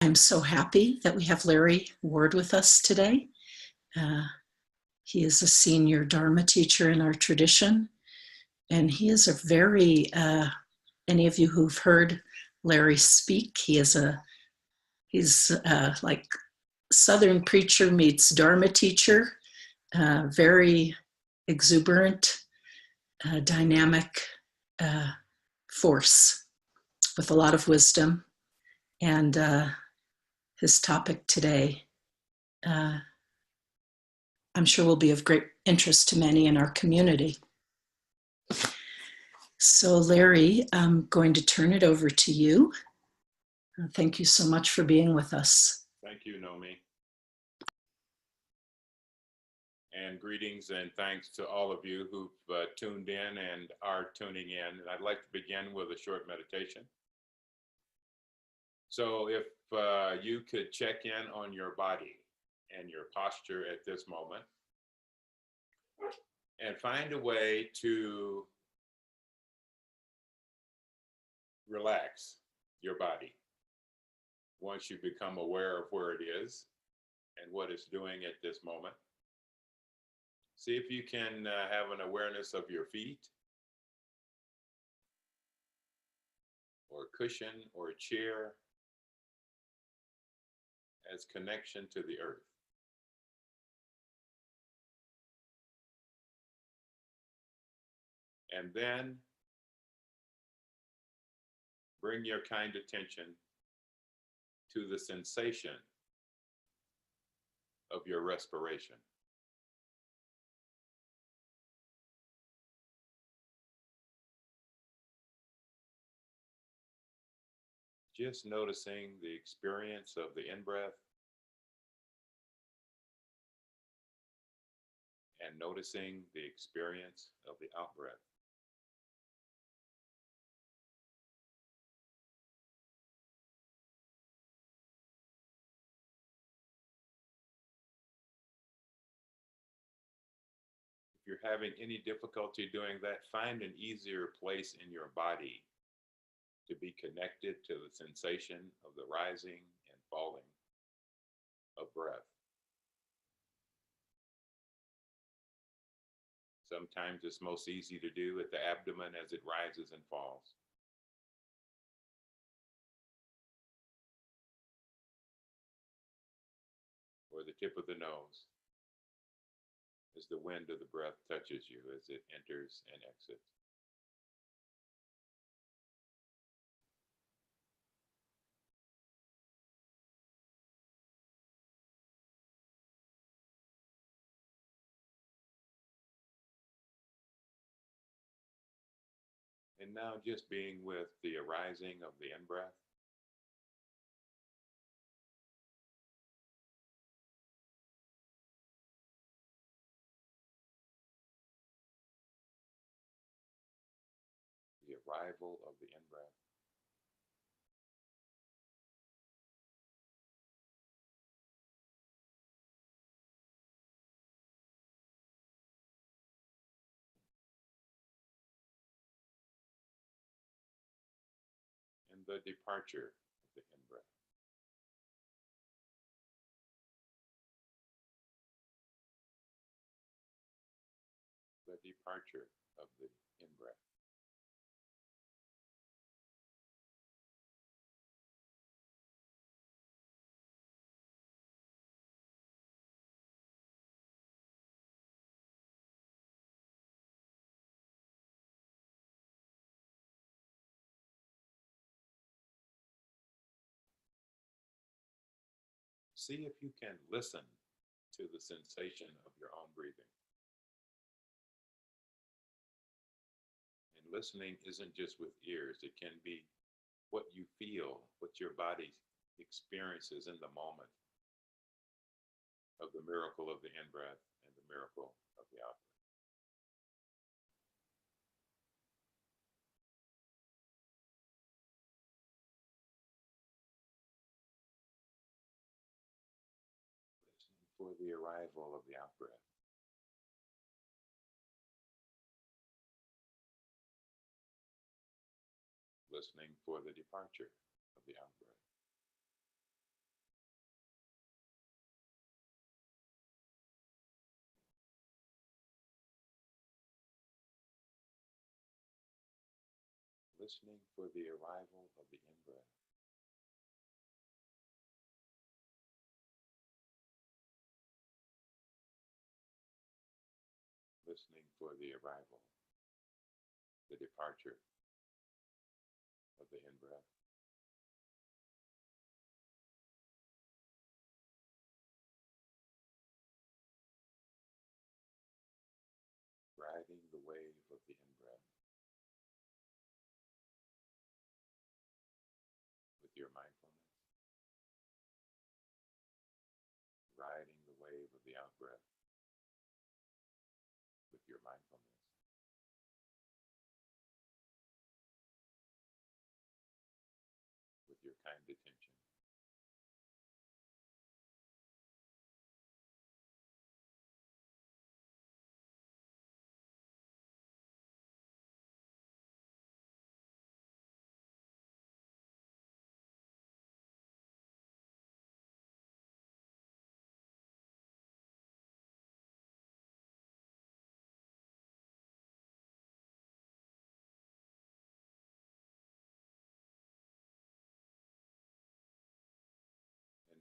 I'm so happy that we have Larry Ward with us today. He is a senior Dharma teacher in our tradition, and he is a very, any of you who've heard Larry speak, he's like Southern preacher meets Dharma teacher, very exuberant, dynamic force with a lot of wisdom. And his topic today, I'm sure, will be of great interest to many in our community. So Larry, I'm going to turn it over to you. Thank you so much for being with us. Thank you, Nomi. And greetings and thanks to all of you who've tuned in and are tuning in. And I'd like to begin with a short meditation. So if you could check in on your body and your posture at this moment and find a way to relax your body once you become aware of where it is and what it's doing at this moment. See if you can have an awareness of your feet or a cushion or a chair as connection to the earth. And then bring your kind attention to the sensation of your respiration. Just noticing the experience of the in-breath and noticing the experience of the out-breath. If you're having any difficulty doing that, find an easier place in your body to be connected to the sensation of the rising and falling of breath. Sometimes it's most easy to do at the abdomen as it rises and falls. Or the tip of the nose as the wind of the breath touches you as it enters and exits. And now just being with the arising of the in-breath. The arrival of the in-breath. And the departure of the in-breath. The departure of the in-breath. See if you can listen to the sensation of your own breathing. And listening isn't just with ears, it can be what you feel, what your body experiences in the moment of the miracle of the in-breath and the miracle of the out-breath. For the arrival of the out-breath. Listening for the departure of the out-breath. listening for the arrival of the in-breath. Listening for the arrival, the departure of the in-breath. Riding the wave of the in-breath with your mindfulness. Riding the wave of the out-breath with your mindfulness. With your kind attention.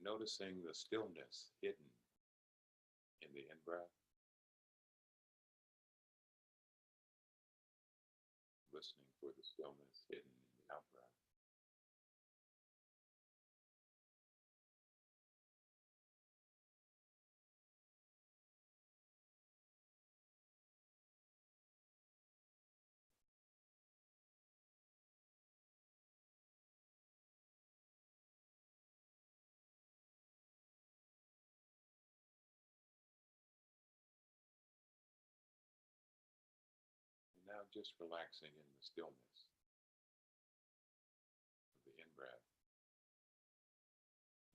Noticing the stillness hidden in the in-breath. Listening for the stillness hidden in the out-breath. Now just relaxing in the stillness of the in-breath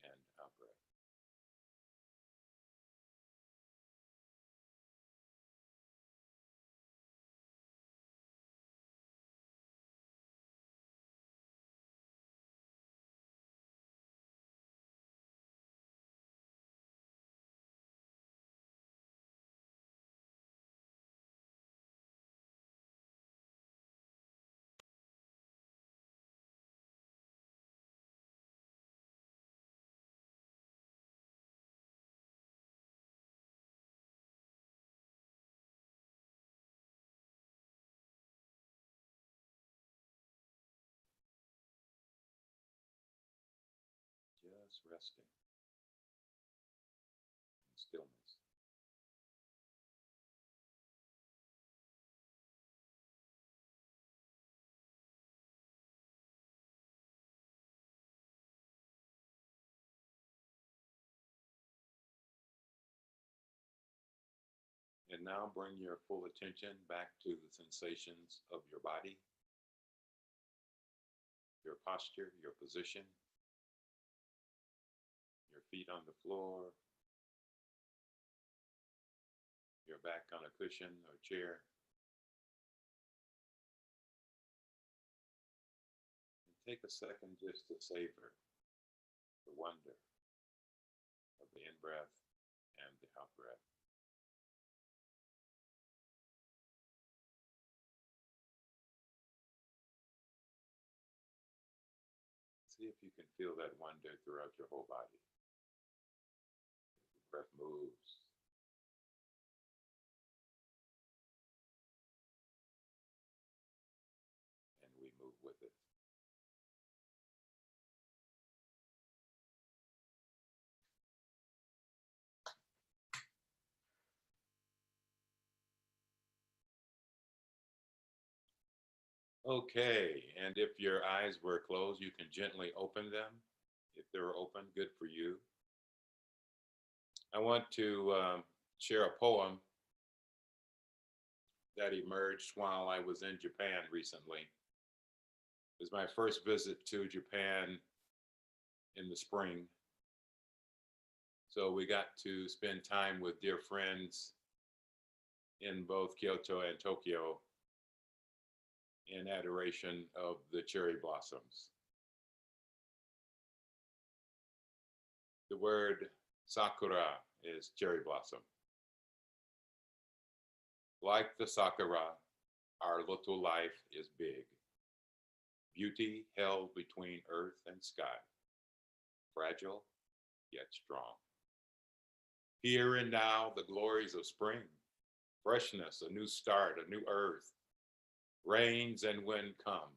and out-breath. Just resting in stillness. And now bring your full attention back to the sensations of your body, your posture, your position, your feet on the floor, your back on a cushion or chair. And take a second just to savor the wonder of the in-breath and the out-breath. See if you can feel that wonder throughout your whole body. The breath moves. And we move with it. Okay, and if your eyes were closed, you can gently open them. If they're open, good for you. I want to share a poem that emerged while I was in Japan recently. It was my first visit to Japan in the spring. So we got to spend time with dear friends in both Kyoto and Tokyo in adoration of the cherry blossoms. The word sakura is cherry blossom. Like the sakura, our little life is big. beauty held between earth and sky, fragile yet strong. Here and now, the glories of spring, freshness, a new start, a new earth, rains and wind come,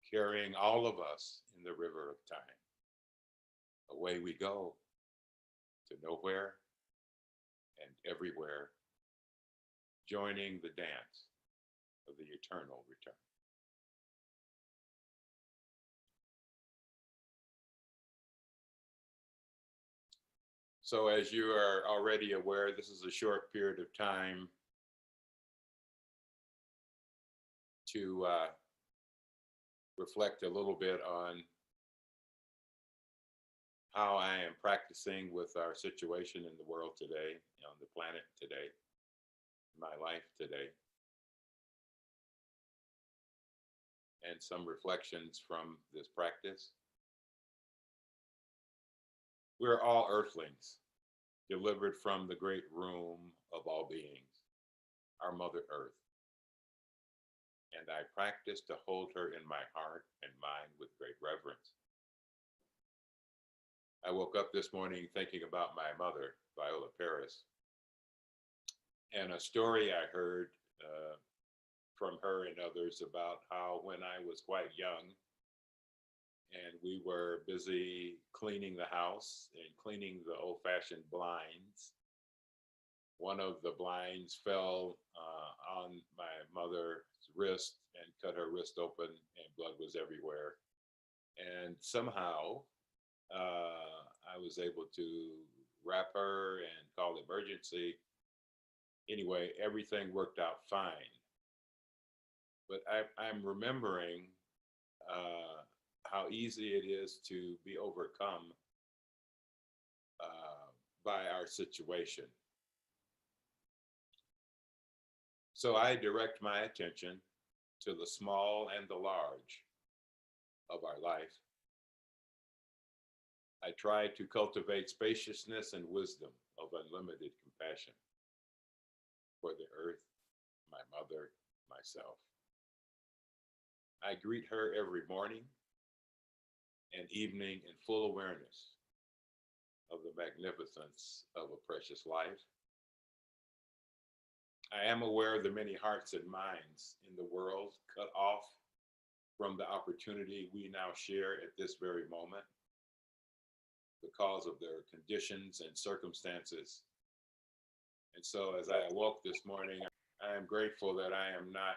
carrying all of us in the river of time. Away we go to nowhere and everywhere, joining the dance of the eternal return. So as you are already aware, this is a short period of time to reflect a little bit on how I am practicing with our situation in the world today, on the planet today, my life today, and some reflections from this practice. We're all earthlings, delivered from the great room of all beings, our Mother Earth. And I practice to hold her in my heart and mind with great reverence. I woke up this morning thinking about my mother, Viola Paris, and a story I heard from her and others about how when I was quite young and we were busy cleaning the house and cleaning the old-fashioned blinds, one of the blinds fell on my mother's wrist and cut her wrist open, and blood was everywhere. And somehow I was able to wrap her and call emergency. Anyway, everything worked out fine. But I'm remembering how easy it is to be overcome by our situation. So I direct my attention to the small and the large of our life. I try to cultivate spaciousness and wisdom of unlimited compassion for the earth, my mother, myself. I greet her every morning and evening in full awareness of the magnificence of a precious life. I am aware of the many hearts and minds in the world cut off from the opportunity we now share at this very moment because of their conditions and circumstances. And so as I awoke this morning, I am grateful that I am not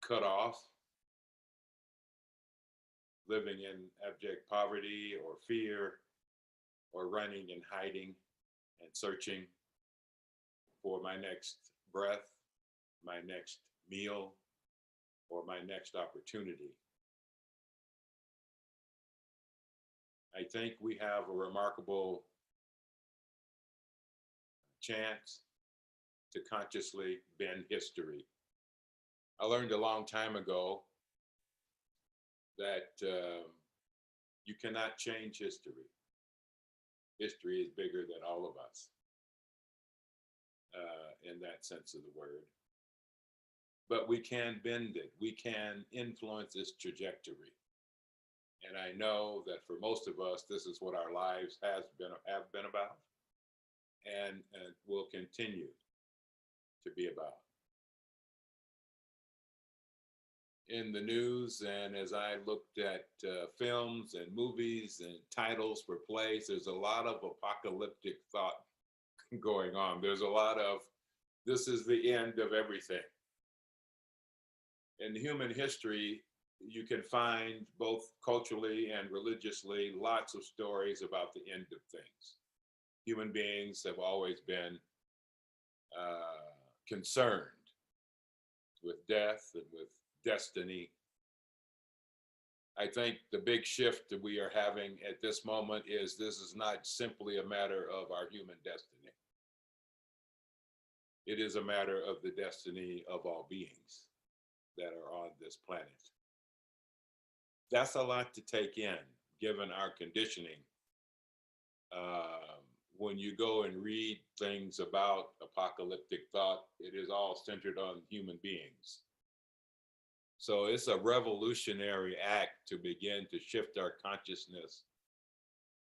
cut off, living in abject poverty or fear, or running and hiding and searching for my next breath, my next meal, or my next opportunity. I think we have a remarkable chance to consciously bend history. I learned a long time ago that you cannot change history. History is bigger than all of us, in that sense of the word. But we can bend it. We can influence its trajectory. And I know that for most of us, this is what our lives have been about, and will continue to be about. In the news, and as I looked at films and movies and titles for plays, there's a lot of apocalyptic thought going on. There's a lot of, this is the end of everything. In human history, you can find both culturally and religiously lots of stories about the end of things. Human beings have always been concerned with death and with destiny. I think the big shift that we are having at this moment is this is not simply a matter of our human destiny. It is a matter of the destiny of all beings that are on this planet. That's a lot to take in, given our conditioning. When you go and read things about apocalyptic thought, it is all centered on human beings. So it's a revolutionary act to begin to shift our consciousness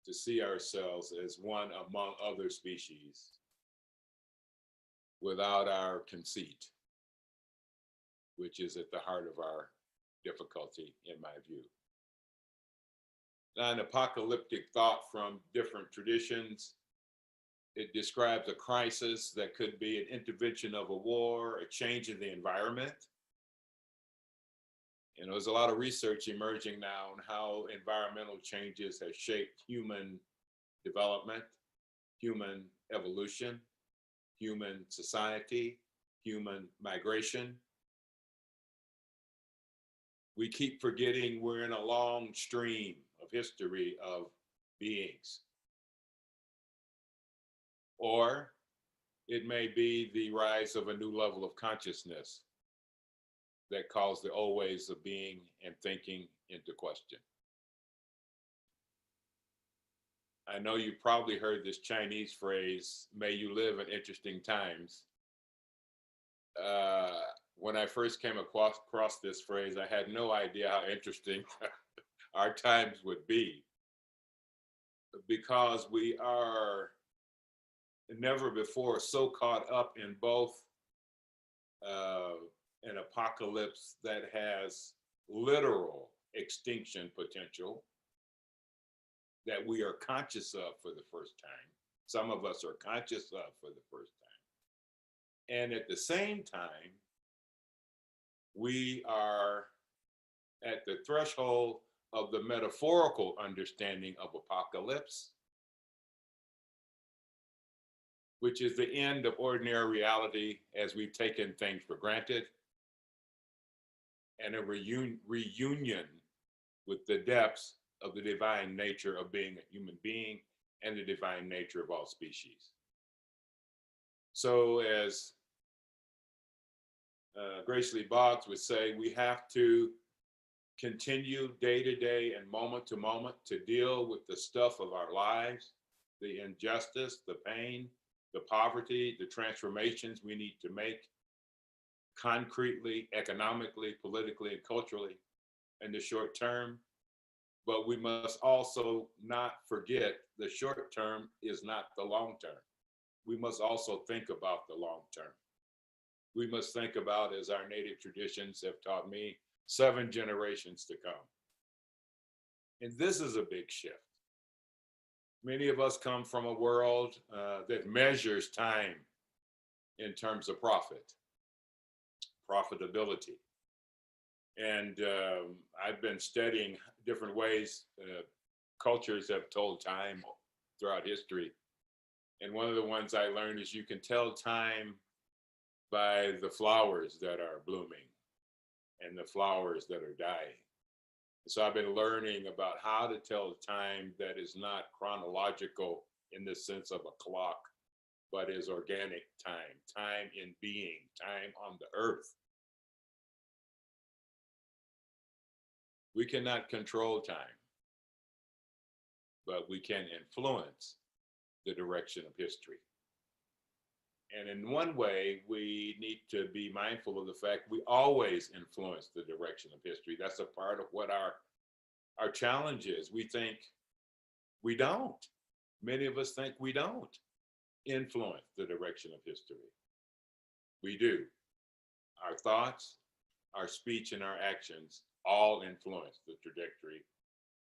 to see ourselves as one among other species without our conceit, which is at the heart of our difficulty, in my view. Now, an apocalyptic thought from different traditions, it describes a crisis that could be an intervention of a war, a change in the environment. You know, there's a lot of research emerging now on how environmental changes have shaped human development, human evolution, human society, human migration. We keep forgetting we're in a long stream of history of beings. Or it may be the rise of a new level of consciousness that calls the old ways of being and thinking into question. I know you probably heard this Chinese phrase, may you live in interesting times. When I first came across this phrase, I had no idea how interesting our times would be, because we are never before so caught up in both an apocalypse that has literal extinction potential that we are conscious of for the first time. Some of us are conscious of for the first time. And at the same time, we are at the threshold of the metaphorical understanding of apocalypse, which is the end of ordinary reality as we've taken things for granted, and a reunion with the depths of the divine nature of being a human being and the divine nature of all species. So as Grace Lee Boggs would say, we have to continue day to day and moment to moment to deal with the stuff of our lives, the injustice, the pain, the poverty, the transformations we need to make concretely, economically, politically, and culturally in the short term. But we must also not forget the short term is not the long term. We must also think about the long term. We must think about, as our native traditions have taught me, 7 generations to come. And this is a big shift. Many of us come from a world that measures time in terms of profitability. And I've been studying different ways cultures have told time throughout history. And one of the ones I learned is you can tell time by the flowers that are blooming and the flowers that are dying. So I've been learning about how to tell time that is not chronological in the sense of a clock, but is organic time, time in being, time on the earth. We cannot control time, but we can influence the direction of history. And in one way, we need to be mindful of the fact we always influence the direction of history. That's a part of what our challenge is. We think we don't. Many of us think we don't influence the direction of history. We do. Our thoughts, our speech, and our actions all influence the trajectory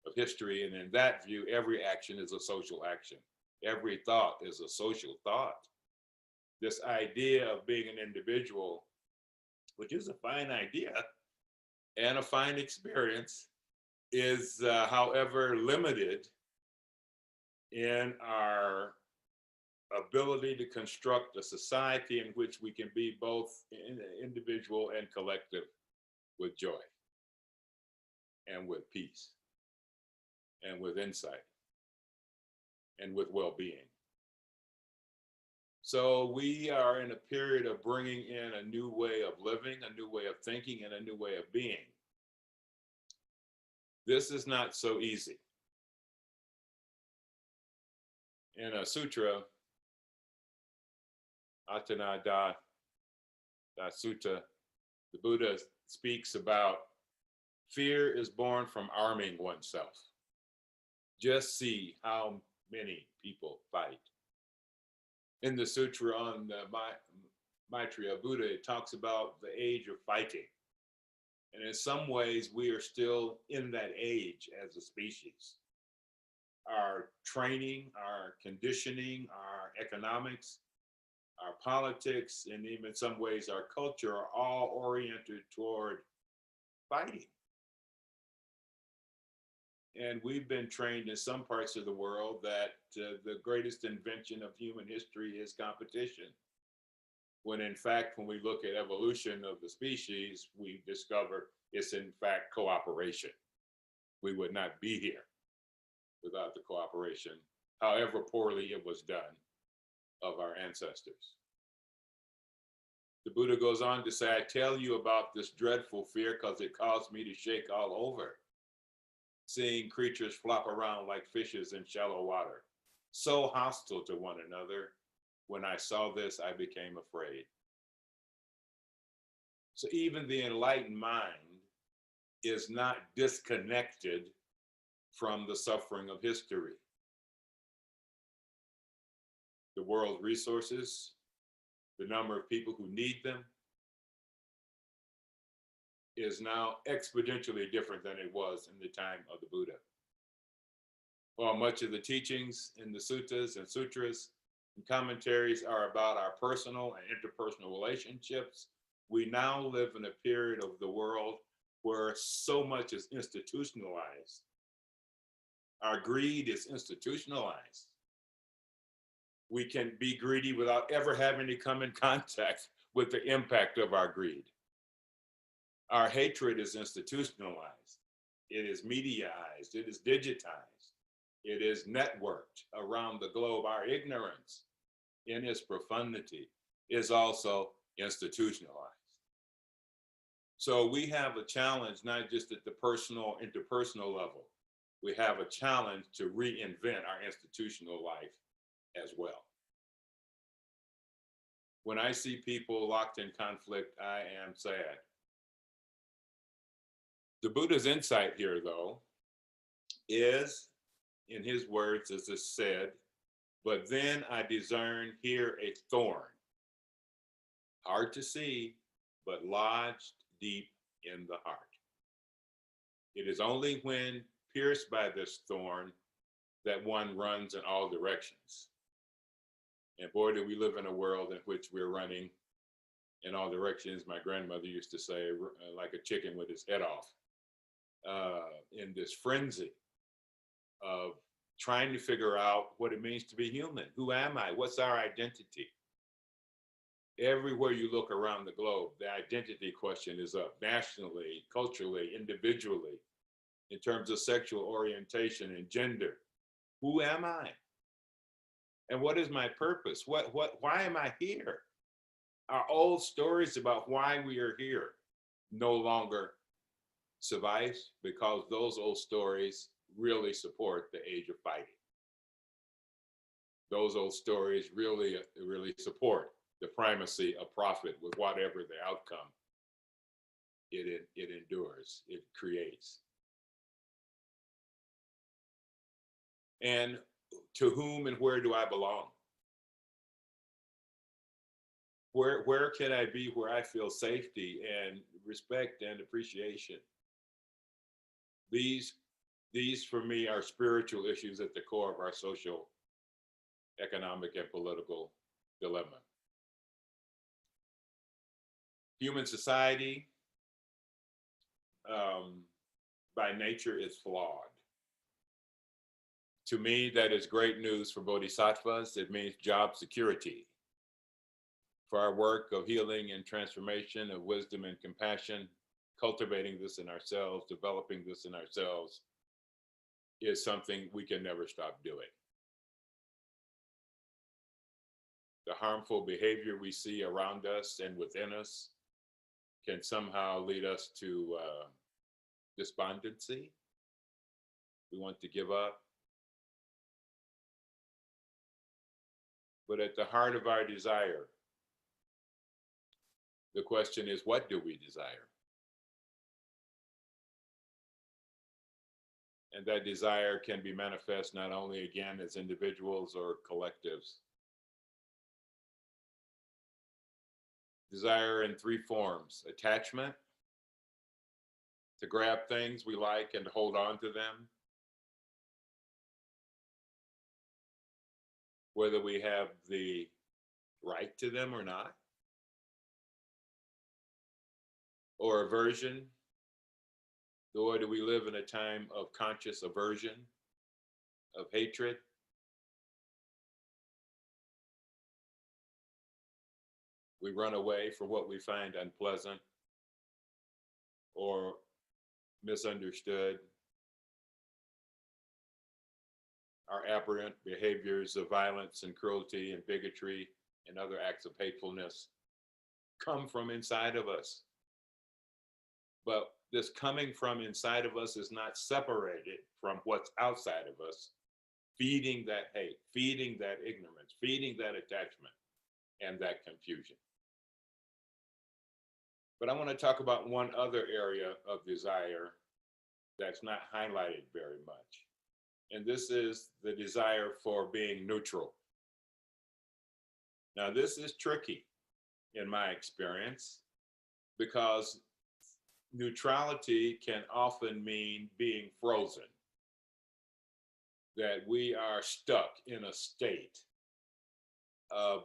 of history. And in that view, every action is a social action. Every thought is a social thought. This idea of being an individual, which is a fine idea and a fine experience, is however limited in our ability to construct a society in which we can be both individual and collective with joy and with peace and with insight and with well-being. So we are in a period of bringing in a new way of living, a new way of thinking, and a new way of being. This is not so easy. In a sutra, Atana Da Sutta, the Buddha speaks about fear is born from arming oneself. Just see how many people fight. In the sutra on the Maitreya Buddha, it talks about the age of fighting. And in some ways, we are still in that age as a species. Our training, our conditioning, our economics, our politics, and even in some ways our culture are all oriented toward fighting. And we've been trained in some parts of the world that the greatest invention of human history is competition. When in fact, when we look at evolution of the species, we discover it's in fact cooperation. We would not be here without the cooperation, however poorly it was done, of our ancestors. The Buddha goes on to say, I tell you about this dreadful fear because it caused me to shake all over, seeing creatures flop around like fishes in shallow water, so hostile to one another. When I saw this, I became afraid. So even the enlightened mind is not disconnected from the suffering of history. The world's resources, the number of people who need them, is now exponentially different than it was in the time of the Buddha. While much of the teachings in the suttas and sutras and commentaries are about our personal and interpersonal relationships, we now live in a period of the world where so much is institutionalized. Our greed is institutionalized. We can be greedy without ever having to come in contact with the impact of our greed. Our hatred is institutionalized. It is mediaized. It is digitized. It is networked around the globe. Our ignorance in its profundity is also institutionalized. So we have a challenge, not just at the personal, interpersonal level. We have a challenge to reinvent our institutional life as well. When I see people locked in conflict, I am sad. The Buddha's insight here, though, is, in his words, as is said, but then I discern here a thorn, hard to see, but lodged deep in the heart. It is only when pierced by this thorn that one runs in all directions. And boy, do we live in a world in which we're running in all directions. My grandmother used to say, like a chicken with its head off, in this frenzy of trying to figure out what it means to be human. Who am I? What's our identity? Everywhere you look around the globe, the identity question is up, nationally, culturally, individually, in terms of sexual orientation and gender. Who am I? And what is my purpose? Why am I here? Our old stories about why we are here no longer suffice, because those old stories really support the age of fighting. Those old stories really support the primacy of profit with whatever the outcome it endures, it creates. And to whom and where do I belong? Where can I be where I feel safety and respect and appreciation? These for me are spiritual issues at the core of our social, economic, and political dilemma. Human society, by nature, is flawed. To me, that is great news for bodhisattvas. It means job security. For our work of healing and transformation, of wisdom and compassion, cultivating this in ourselves, developing this in ourselves, is something we can never stop doing. The harmful behavior we see around us and within us can somehow lead us to despondency. We want to give up. But at the heart of our desire, the question is, what do we desire? And that desire can be manifest not only again as individuals or collectives. Desire in three forms: attachment, to grab things we like and to hold on to them, whether we have the right to them or not, or aversion. Or do we live in a time of conscious aversion, of hatred? We run away from what we find unpleasant or misunderstood. Our aberrant behaviors of violence and cruelty and bigotry and other acts of hatefulness come from inside of us. But this coming from inside of us is not separated from what's outside of us, feeding that hate, feeding that ignorance, feeding that attachment and that confusion. But I want to talk about one other area of desire that's not highlighted very much. And this is the desire for being neutral. Now, this is tricky in my experience because neutrality can often mean being frozen, that we are stuck in a state of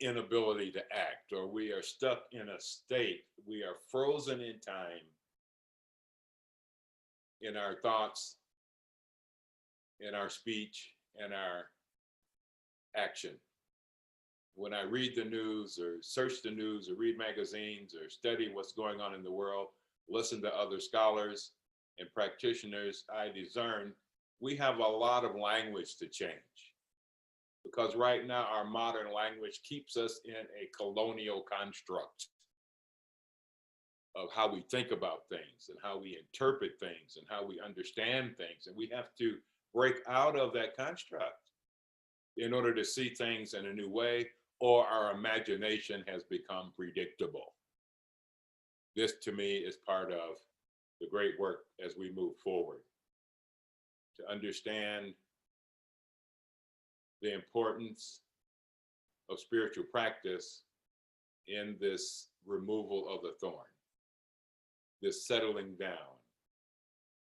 inability to act, or we are stuck in a state, we are frozen in time in our thoughts, in our speech, and our action. When I read the news or search the news or read magazines or study what's going on in the world, listen to other scholars and practitioners, I discern we have a lot of language to change. Because right now our modern language keeps us in a colonial construct of how we think about things and how we interpret things and how we understand things. And we have to break out of that construct in order to see things in a new way, or our imagination has become predictable. This to me is part of the great work as we move forward to understand the importance of spiritual practice in this removal of the thorn, this settling down,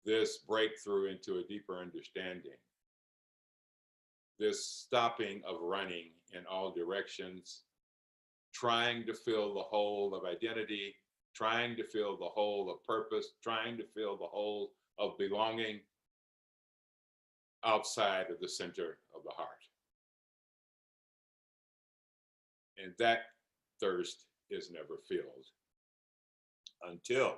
this breakthrough into a deeper understanding, this stopping of running in all directions, trying to fill the hole of identity, trying to fill the hole of purpose, trying to fill the hole of belonging outside of the center of the heart. And that thirst is never filled until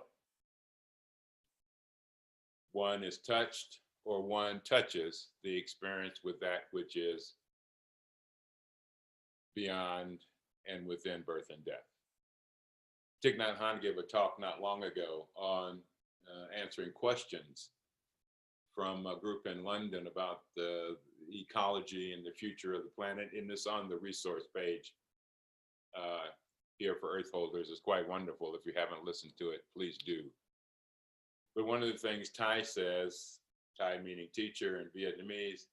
one is touched or one touches the experience with that which is beyond and within birth and death. Thich Nhat Hanh gave a talk not long ago on answering questions from a group in London about the ecology and the future of the planet, and it's on the resource page here for Earth holders. It's quite wonderful. If you haven't listened to it, please do. But one of the things Thay says, Thay meaning teacher in Vietnamese,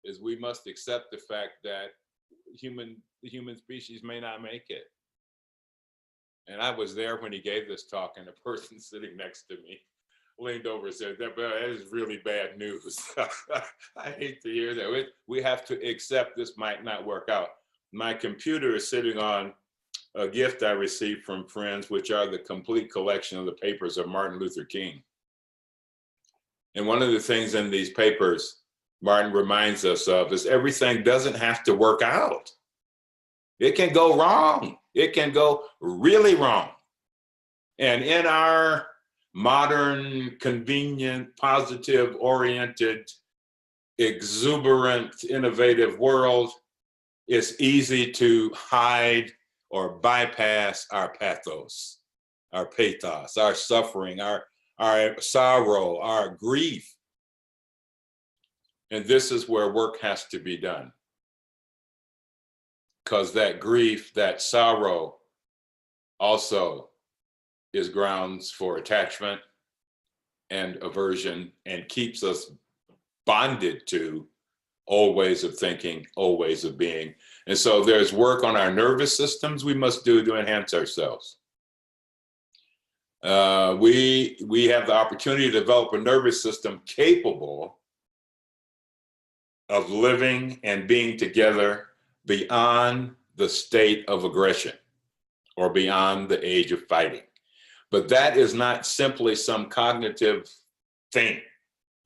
is we must accept the fact that the human species may not make it. And I was there when he gave this talk, and a person sitting next to me leaned over and said, that is really bad news. I hate to hear that. We have to accept this might not work out. My computer is sitting on a gift I received from friends, which are the complete collection of the papers of Martin Luther King. And one of the things in these papers Martin reminds us of is everything doesn't have to work out. It can go wrong. It can go really wrong. And in our modern, convenient, positive-oriented, exuberant, innovative world, it's easy to hide or bypass our pathos, our suffering, our sorrow, our grief. And this is where work has to be done. Because that grief, that sorrow also is grounds for attachment, and aversion and keeps us bonded to old ways of thinking, old ways of being. And so there's work on our nervous systems we must do to enhance ourselves. We have the opportunity to develop a nervous system capable of living and being together beyond the state of aggression or beyond the age of fighting. But that is not simply some cognitive thing,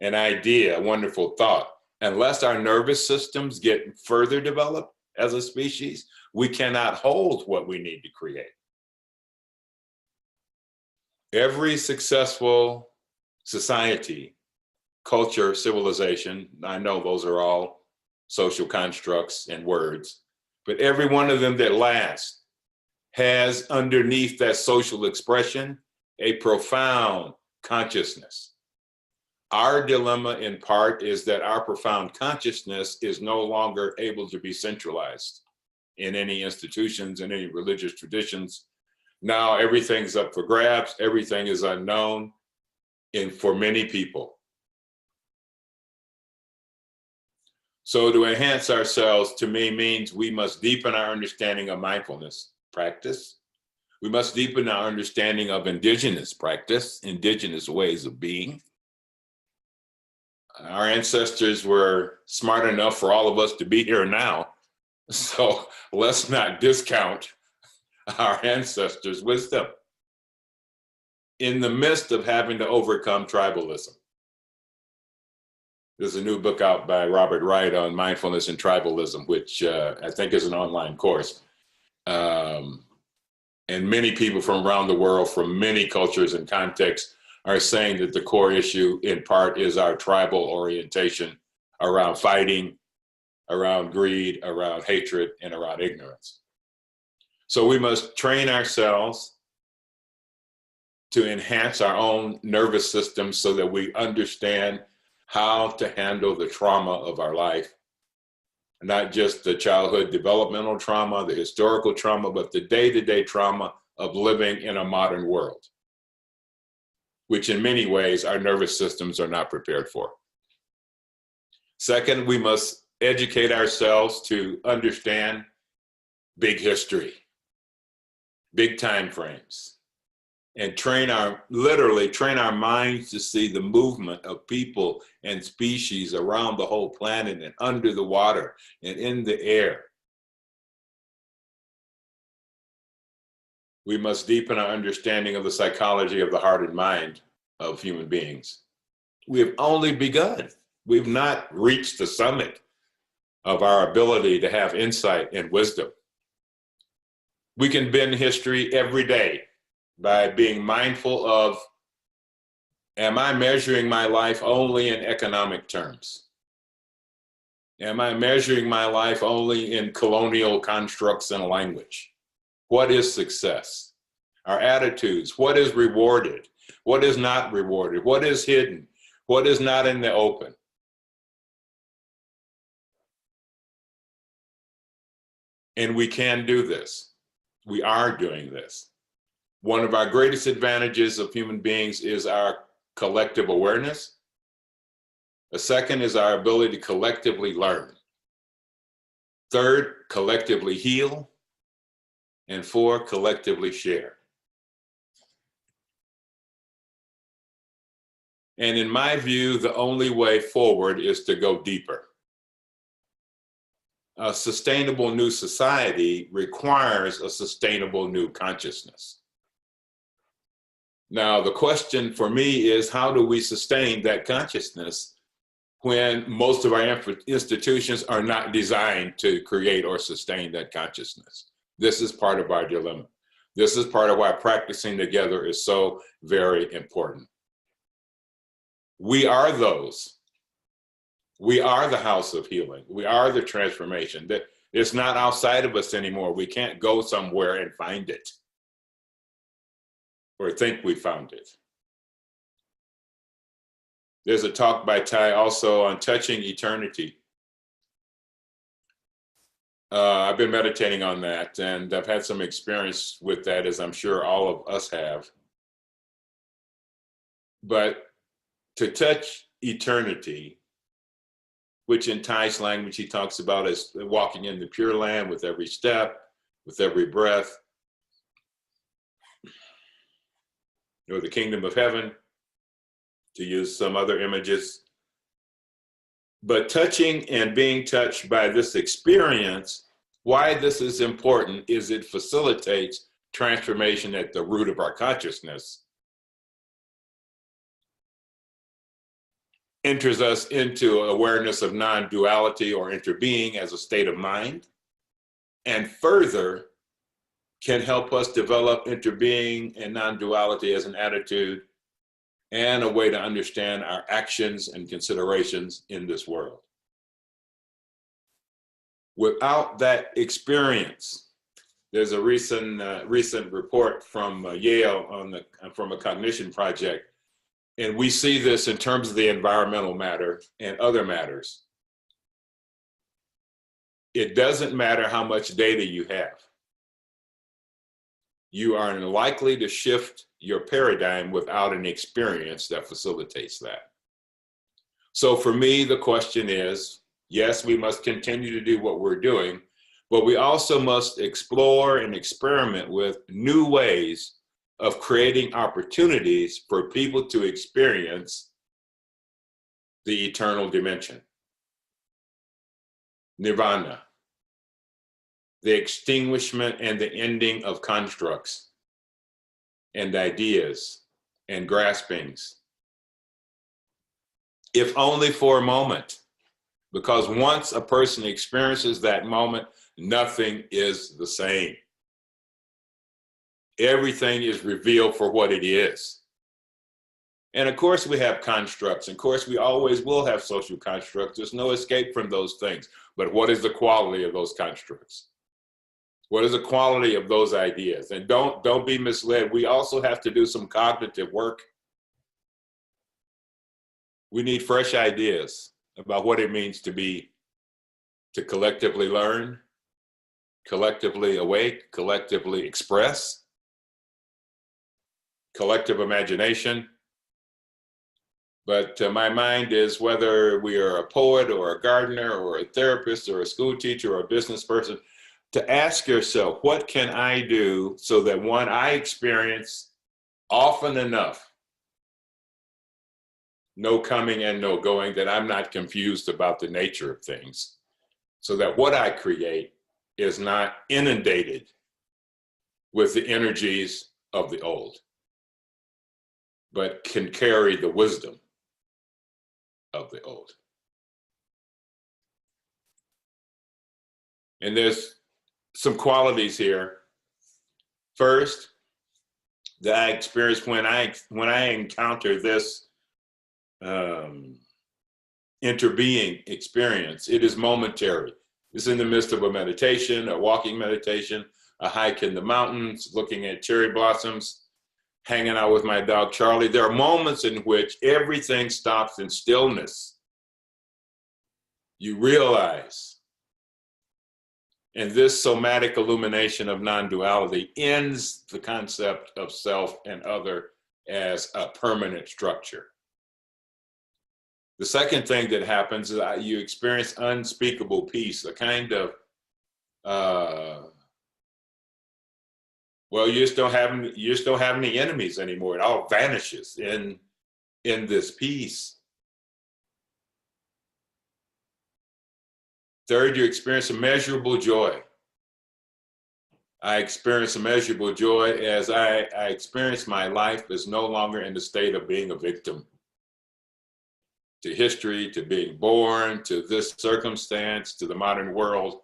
an idea, a wonderful thought. Unless our nervous systems get further developed as a species, we cannot hold what we need to create. Every successful society, culture, civilization, I know those are all social constructs and words, but every one of them that lasts has underneath that social expression a profound consciousness. Our dilemma in part is that our profound consciousness is no longer able to be centralized in any institutions, in any religious traditions. Now everything's up for grabs, everything is unknown for many people. So to enhance ourselves, to me, means we must deepen our understanding of mindfulness practice. We must deepen our understanding of indigenous practice, indigenous ways of being. Our ancestors were smart enough for all of us to be here now. So let's not discount our ancestors' wisdom in the midst of having to overcome tribalism. There's a new book out by Robert Wright on mindfulness and tribalism, which I think is an online course. And many people from around the world, from many cultures and contexts, are saying that the core issue in part is our tribal orientation around fighting, around greed, around hatred, and around ignorance. So we must train ourselves to enhance our own nervous system so that we understand how to handle the trauma of our life, not just the childhood developmental trauma, the historical trauma, but the day-to-day trauma of living in a modern world, which in many ways our nervous systems are not prepared for. Second, we must educate ourselves to understand big history, big time frames, and literally train our minds to see the movement of people and species around the whole planet and under the water and in the air. We must deepen our understanding of the psychology of the heart and mind of human beings. We have only begun. We've not reached the summit of our ability to have insight and wisdom. We can bend history every day by being mindful of, am I measuring my life only in economic terms? Am I measuring my life only in colonial constructs and language? What is success? Our attitudes, what is rewarded? What is not rewarded? What is hidden? What is not in the open? And we can do this. We are doing this. One of our greatest advantages of human beings is our collective awareness. The second is our ability to collectively learn. Third, collectively heal. And four, collectively share. And in my view, the only way forward is to go deeper. A sustainable new society requires a sustainable new consciousness. Now, the question for me is, how do we sustain that consciousness when most of our institutions are not designed to create or sustain that consciousness? This is part of our dilemma. This is part of why practicing together is so very important. We are those. We are the house of healing. We are the transformation. It's not outside of us anymore. We can't go somewhere and find it or think we found it. There's a talk by Thay also on touching eternity. I've been meditating on that, and I've had some experience with that, as I'm sure all of us have. But to touch eternity, which in Thay's language he talks about as walking in the Pure Land with every step, with every breath, or the kingdom of heaven, to use some other images. But touching and being touched by this experience, why this is important is it facilitates transformation at the root of our consciousness, enters us into awareness of non-duality or interbeing as a state of mind, and further can help us develop interbeing and non-duality as an attitude and a way to understand our actions and considerations in this world. Without that experience, there's a recent report from Yale from a cognition project, and we see this in terms of the environmental matter and other matters. It doesn't matter how much data you have. You are unlikely to shift your paradigm without an experience that facilitates that. So for me, the question is, yes, we must continue to do what we're doing, but we also must explore and experiment with new ways of creating opportunities for people to experience the eternal dimension. Nirvana, the extinguishment and the ending of constructs and ideas and graspings, if only for a moment, because once a person experiences that moment, nothing is the same. Everything is revealed for what it is. And of course we have constructs. Of course we always will have social constructs. There's no escape from those things. But what is the quality of those constructs? What is the quality of those ideas? And don't be misled. We also have to do some cognitive work. We need fresh ideas about what it means to collectively learn, collectively awake, collectively express, collective imagination. But my mind is, whether we are a poet or a gardener or a therapist or a school teacher or a business person, to ask yourself, what can I do so that, one, I experience often enough no coming and no going, that I'm not confused about the nature of things, so that what I create is not inundated with the energies of the old, but can carry the wisdom of the old. And there's some qualities here. First, that I experience when I encounter this interbeing experience, it is momentary. It's in the midst of a meditation, a walking meditation, a hike in the mountains, looking at cherry blossoms, hanging out with my dog Charlie. There are moments in which everything stops in stillness. You realize, and this somatic illumination of non-duality ends the concept of self and other as a permanent structure. The second thing that happens is that you experience unspeakable peace, a kind of, well, you just don't have any enemies anymore. It all vanishes in this peace. Third, you experience immeasurable joy. I experience immeasurable joy as I experience my life as no longer in the state of being a victim to history, to being born, to this circumstance, to the modern world.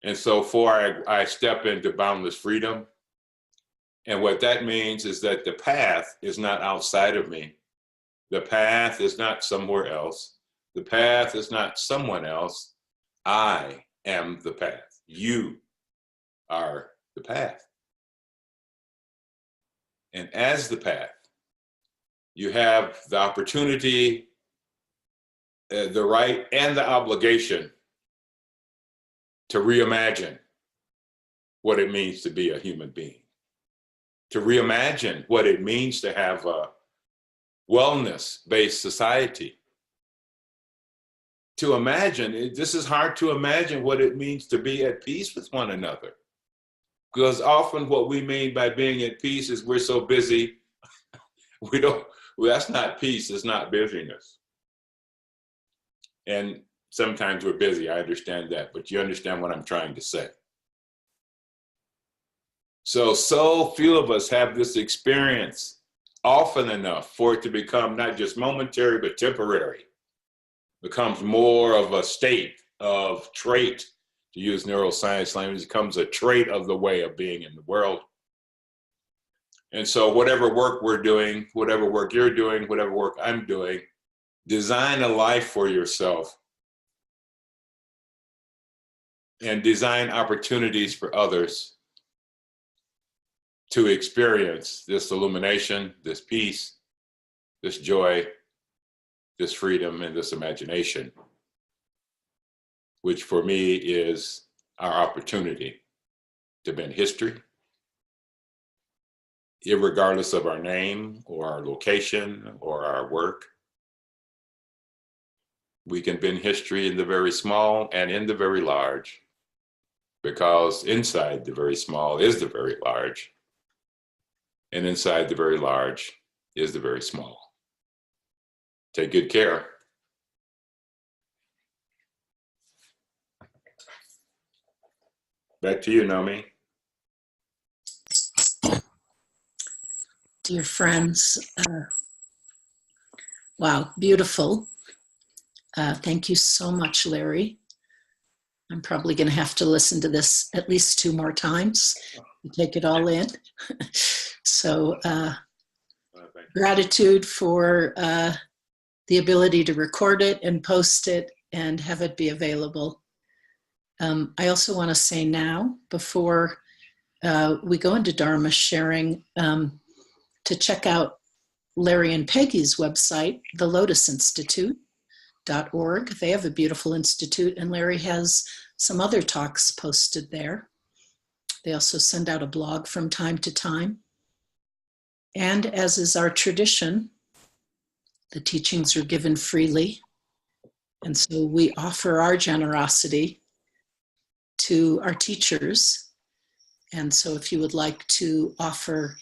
And so I step into boundless freedom. And what that means is that the path is not outside of me. The path is not somewhere else. The path is not someone else. I am the path. You are the path. And as the path, you have the opportunity, the right, and the obligation to reimagine what it means to be a human being, to reimagine what it means to have wellness-based society. To imagine, this is hard to imagine what it means to be at peace with one another. Because often what we mean by being at peace is we're so busy, well, that's not peace, it's not busyness. And sometimes we're busy, I understand that, but you understand what I'm trying to say. So few of us have this experience often enough for it to become not just momentary, but temporary. Becomes more of a state of trait, to use neuroscience language, becomes a trait of the way of being in the world. And so whatever work we're doing, whatever work you're doing, whatever work I'm doing, design a life for yourself and design opportunities for others to experience this illumination, this peace, this joy, this freedom, and this imagination, which for me is our opportunity to bend history, irregardless of our name or our location or our work. We can bend history in the very small and in the very large, because inside the very small is the very large, and inside the very large is the very small. Take good care. Back to you, Naomi. Dear friends, wow, beautiful. Thank you so much, Larry. I'm probably going to have to listen to this at least 2 more times to take it all in. So gratitude for the ability to record it and post it and have it be available. I also want to say now, before we go into Dharma sharing, to check out Larry and Peggy's website, the Lotus Institute.org. They have a beautiful institute, and Larry has some other talks posted there. They also send out a blog from time to time. And as is our tradition, the teachings are given freely. And so we offer our generosity to our teachers. And so if you would like to offer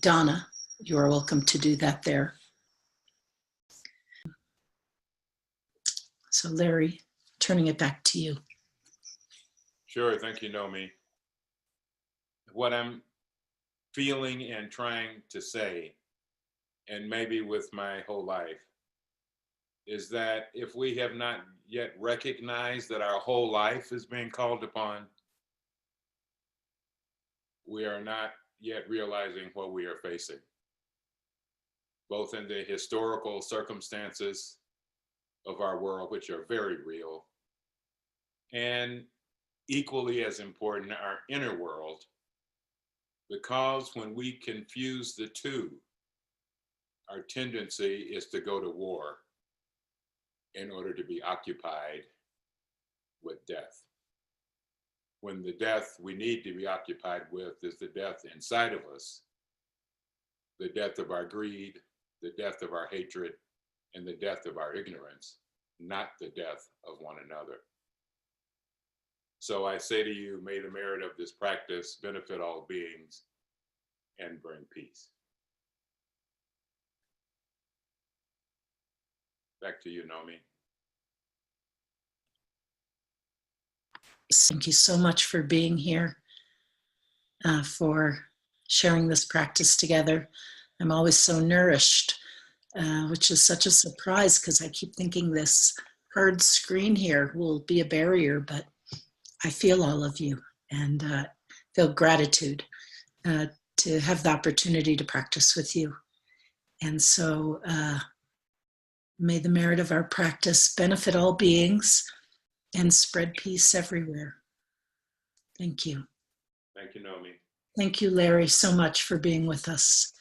Dana, you are welcome to do that there. So Larry, turning it back to you. Sure, thank you, Naomi. What I'm feeling and trying to say, and maybe with my whole life, is that if we have not yet recognized that our whole life is being called upon, we are not yet realizing what we are facing, both in the historical circumstances of our world, which are very real, and equally as important, our inner world, because when we confuse the two, our tendency is to go to war in order to be occupied with death. When the death we need to be occupied with is the death inside of us, the death of our greed, the death of our hatred, and the death of our ignorance, not the death of one another. So I say to you, may the merit of this practice benefit all beings and bring peace. Back to you, Naomi. Thank you so much for being here, for sharing this practice together. I'm always so nourished, which is such a surprise because I keep thinking this hard screen here will be a barrier, but I feel all of you and feel gratitude to have the opportunity to practice with you. And so may the merit of our practice benefit all beings and spread peace everywhere. Thank you. Thank you, Naomi. Thank you, Larry, so much for being with us.